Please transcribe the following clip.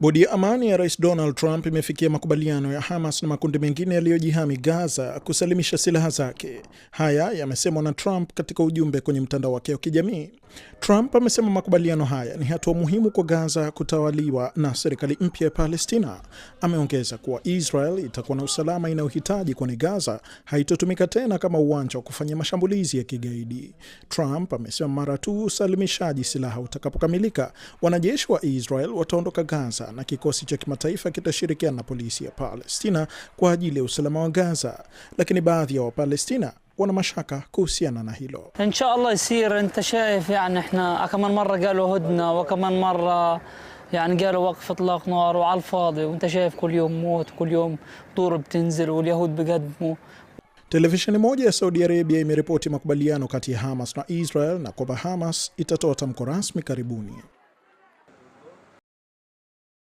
Bodi ya amani ya Rais Donald Trump imefikia makubaliano ya Hamas na makundi mengine yaliyojihami Gaza kusalimisha silaha zake. Haya yamesemwa na Trump katika ujumbe kwenye mtandao wake wa kijamii. Trump amesema makubaliano haya ni hatua muhimu kwa Gaza kutawaliwa na serikali mpya ya Palestina. Ameongeza kuwa Israel itakuwa na usalama inayohitaji, kwani Gaza haitotumika tena kama uwanja wa kufanya mashambulizi ya kigaidi. Trump amesema mara tu usalimishaji silaha utakapokamilika, wanajeshi wa Israel wataondoka Gaza na kikosi cha kimataifa kitashirikiana na polisi ya Palestina kwa ajili ya usalama wa Gaza. Lakini baadhi ya Wapalestina wana mashaka kuhusiana na hilo. Inshallah يصير. انت شايف يعني احنا كمان مره قالوا هدنه وكمان مره يعني قالوا وقف اطلاق نار وعلى الفاضي، وانت شايف كل يوم موت وكل يوم طور بتنزل واليهود بيقدموا. Televisheni moja ya Saudi Arabia imeripoti makubaliano kati ya Hamas na Israel na kwamba Hamas itatoa tamko rasmi karibuni.